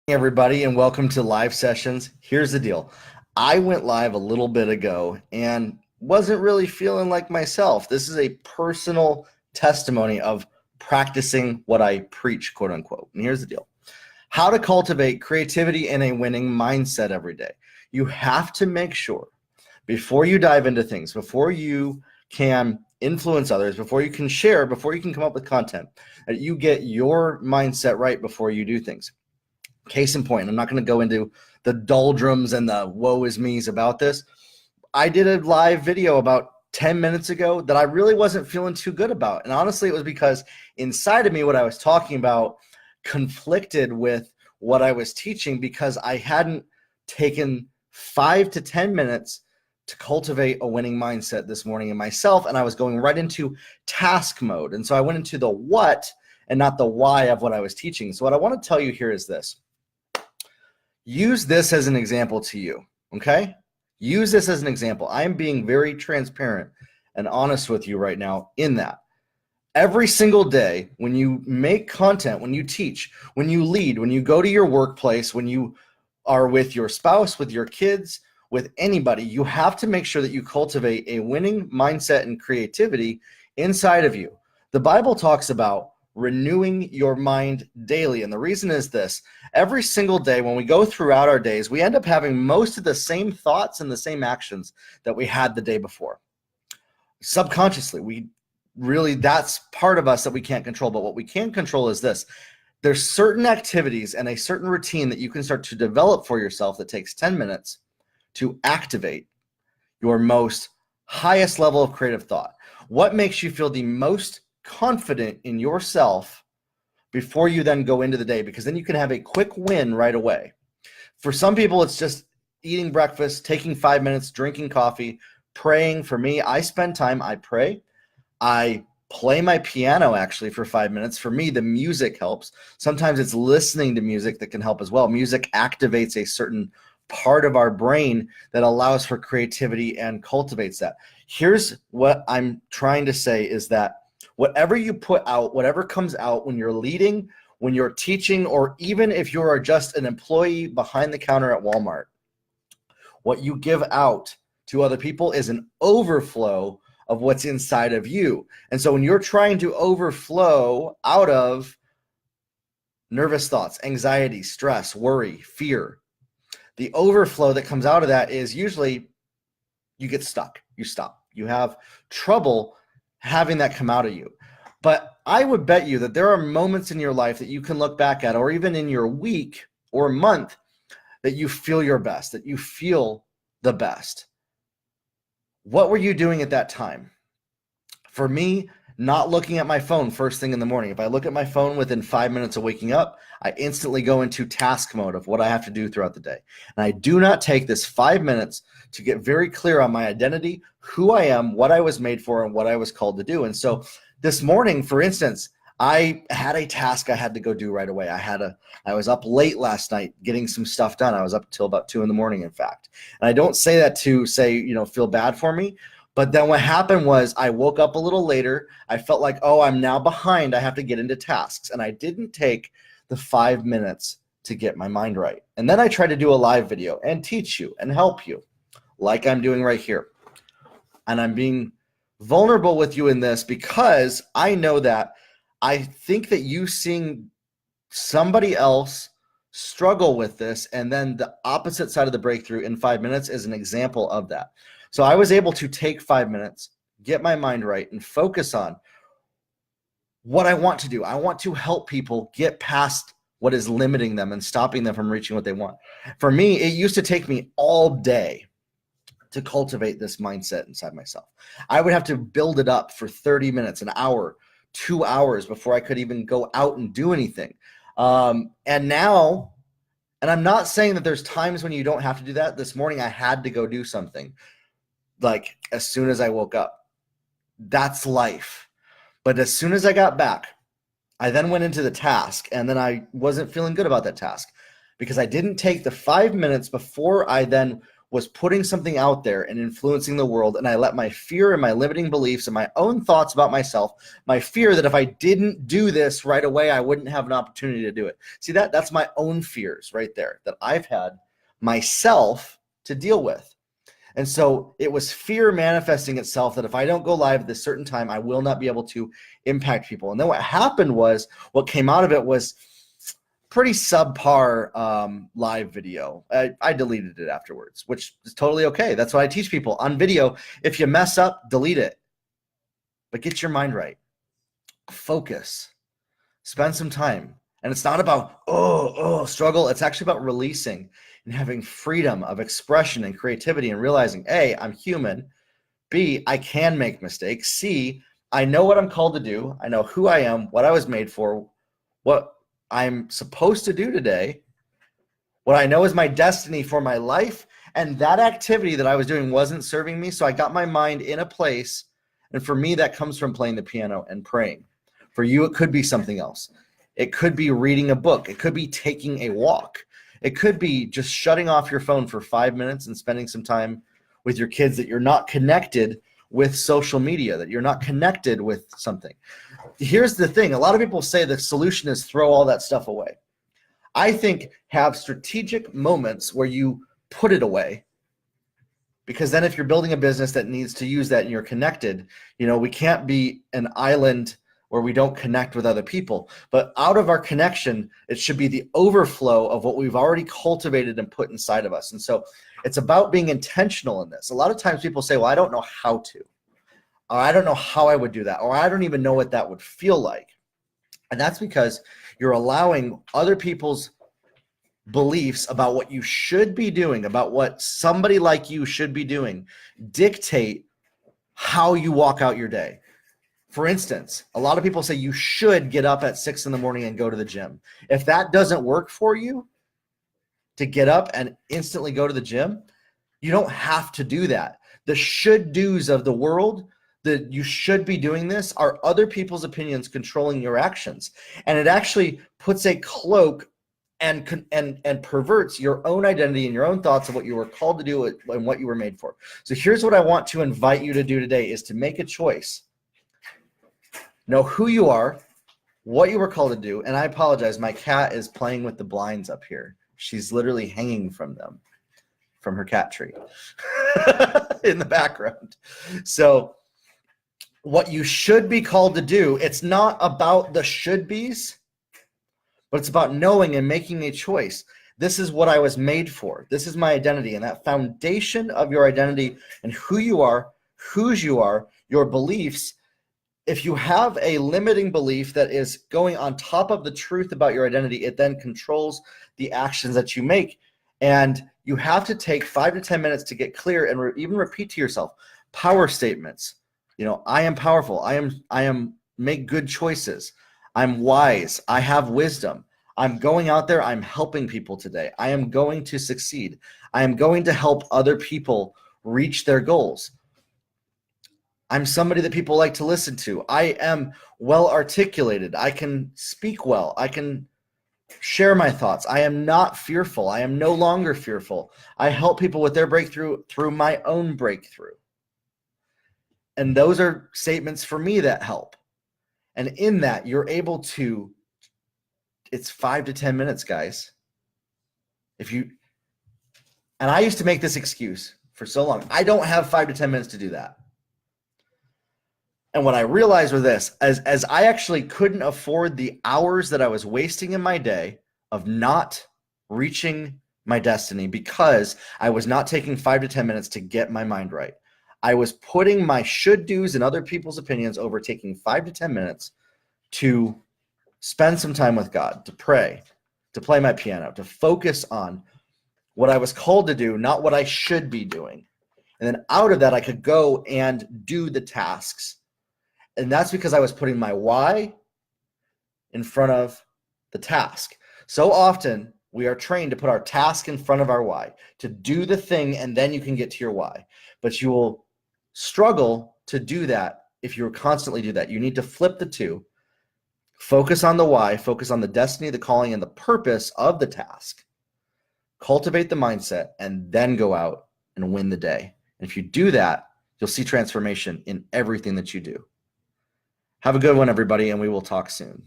Everybody, and welcome to live sessions. Here's the deal. I went live a little bit ago and wasn't really feeling like myself. This is a personal testimony of practicing what I preach, quote unquote. And here's the deal. How to cultivate creativity and a winning mindset every day. You have to make sure before you dive into things, before you can influence others, before you can share, before you can come up with content, that you get your mindset right before you do things. Case in point, I'm not going to go into the doldrums and the woe is me's about this. I did a live video about 10 minutes ago that I really wasn't feeling too good about. And honestly, it was because inside of me, what I was talking about conflicted with what I was teaching because I hadn't taken 5 to 10 minutes to cultivate a winning mindset this morning in myself. And I was going right into task mode. And so I went into the what and not the why of what I was teaching. So what I want to tell you here is this. Use this as an example to you, okay? Use this as an example. I am being very transparent and honest with you right now in that. Every single day when you make content, when you teach, when you lead, when you go to your workplace, when you are with your spouse, with your kids, with anybody, you have to make sure that you cultivate a winning mindset and creativity inside of you. The Bible talks about renewing your mind daily. And the reason is this. Every single day when we go throughout our days, we end up having most of the same thoughts and the same actions that we had the day before. Subconsciously, that's part of us that we can't control. But what we can control is this. There's certain activities and a certain routine that you can start to develop for yourself that takes 10 minutes to activate your most highest level of creative thought. What makes you feel the most confident in yourself before you then go into the day, because then you can have a quick win right away. For some people, it's just eating breakfast, taking 5 minutes, drinking coffee, praying. For me, I spend time, I pray. I play my piano actually for 5 minutes. For me, the music helps. Sometimes it's listening to music that can help as well. Music activates a certain part of our brain that allows for creativity and cultivates that. Here's what I'm trying to say is that whatever you put out, whatever comes out when you're leading, when you're teaching, or even if you are just an employee behind the counter at Walmart, what you give out to other people is an overflow of what's inside of you. And so when you're trying to overflow out of nervous thoughts, anxiety, stress, worry, fear, the overflow that comes out of that is usually you get stuck, you stop, you have trouble having that come out of you. But I would bet you that there are moments in your life that you can look back at, or even in your week or month, that you feel your best, that you feel the best. What were you doing at that time? For me, not looking at my phone first thing in the morning. If I look at my phone within 5 minutes of waking up, I instantly go into task mode of what I have to do throughout the day. And I do not take this 5 minutes to get very clear on my identity, who I am, what I was made for, and what I was called to do. And so this morning, for instance, I had a task I had to go do right away. I was up late last night getting some stuff done. I was up till about 2 in the morning, in fact. And I don't say that to say, feel bad for me. But then what happened was I woke up a little later. I felt like, oh, I'm now behind. I have to get into tasks. And I didn't take the 5 minutes to get my mind right. And then I tried to do a live video and teach you and help you like I'm doing right here. And I'm being vulnerable with you in this because I know that I think that you seeing somebody else struggle with this and then the opposite side of the breakthrough in 5 minutes is an example of that. So I was able to take 5 minutes, get my mind right, and focus on what I want to do. I want to help people get past what is limiting them and stopping them from reaching what they want. For me, it used to take me all day to cultivate this mindset inside myself. I would have to build it up for 30 minutes, an hour, 2 hours before I could even go out and do anything. And now, and I'm not saying that there's times when you don't have to do that. This morning I had to go do something. Like as soon as I woke up, that's life. But as soon as I got back, I then went into the task and then I wasn't feeling good about that task because I didn't take the 5 minutes before I then was putting something out there and influencing the world, and I let my fear and my limiting beliefs and my own thoughts about myself, my fear that if I didn't do this right away, I wouldn't have an opportunity to do it. See, that's my own fears right there that I've had myself to deal with. And so it was fear manifesting itself that if I don't go live at this certain time, I will not be able to impact people. And then what happened was, what came out of it was pretty subpar live video. I deleted it afterwards, which is totally okay. That's what I teach people on video. If you mess up, delete it. But get your mind right. Focus. Spend some time. And it's not about, struggle. It's actually about releasing and having freedom of expression and creativity and realizing, A, I'm human. B, I can make mistakes. C, I know what I'm called to do. I know who I am, what I was made for, what I'm supposed to do today, what I know is my destiny for my life. And that activity that I was doing wasn't serving me. So I got my mind in a place. And for me, that comes from playing the piano and praying. For you, it could be something else. It could be reading a book. It could be taking a walk. It could be just shutting off your phone for 5 minutes and spending some time with your kids, that you're not connected with social media, that you're not connected with something. Here's the thing. A lot of people say the solution is throw all that stuff away. I think have strategic moments where you put it away, because then if you're building a business that needs to use that and you're connected, we can't be an island where we don't connect with other people. But out of our connection, it should be the overflow of what we've already cultivated and put inside of us. And so it's about being intentional in this. A lot of times people say, well, I don't know how to, or I don't know how I would do that, or I don't even know what that would feel like. And that's because you're allowing other people's beliefs about what you should be doing, about what somebody like you should be doing, dictate how you walk out your day. For instance, a lot of people say you should get up at 6 a.m. and go to the gym. If that doesn't work for you to get up and instantly go to the gym, you don't have to do that. The should do's of the world, that you should be doing this, are other people's opinions controlling your actions. And it actually puts a cloak and perverts your own identity and your own thoughts of what you were called to do and what you were made for. So here's what I want to invite you to do today, is to make a choice. Know who you are, what you were called to do. And I apologize, my cat is playing with the blinds up here. She's literally hanging from them, from her cat tree in the background. So what you should be called to do, it's not about the should be's, but it's about knowing and making a choice. This is what I was made for. This is my identity. And that foundation of your identity and who you are, whose you are, your beliefs. If you have a limiting belief that is going on top of the truth about your identity, it then controls the actions that you make. And you have to take 5 to 10 minutes to get clear and even repeat to yourself power statements. I am powerful. I am make good choices. I'm wise. I have wisdom. I'm going out there. I'm helping people today. I am going to succeed. I am going to help other people reach their goals. I'm somebody that people like to listen to. I am well articulated. I can speak well. I can share my thoughts. I am not fearful. I am no longer fearful. I help people with their breakthrough through my own breakthrough. And those are statements for me that help. And in that, you're able to, it's 5 to 10 minutes, guys. And I used to make this excuse for so long. I don't have 5 to 10 minutes to do that. And what I realized was this, as I actually couldn't afford the hours that I was wasting in my day of not reaching my destiny because I was not taking 5 to 10 minutes to get my mind right. I was putting my should do's and other people's opinions over taking 5 to 10 minutes to spend some time with God, to pray, to play my piano, to focus on what I was called to do, not what I should be doing. And then out of that, I could go and do the tasks. And that's because I was putting my why in front of the task. So often we are trained to put our task in front of our why, to do the thing, and then you can get to your why. But you will struggle to do that if you constantly do that. You need to flip the two. Focus on the why, focus on the destiny, the calling, and the purpose of the task. Cultivate the mindset, and then go out and win the day. And if you do that, you'll see transformation in everything that you do. Have a good one, everybody, and we will talk soon.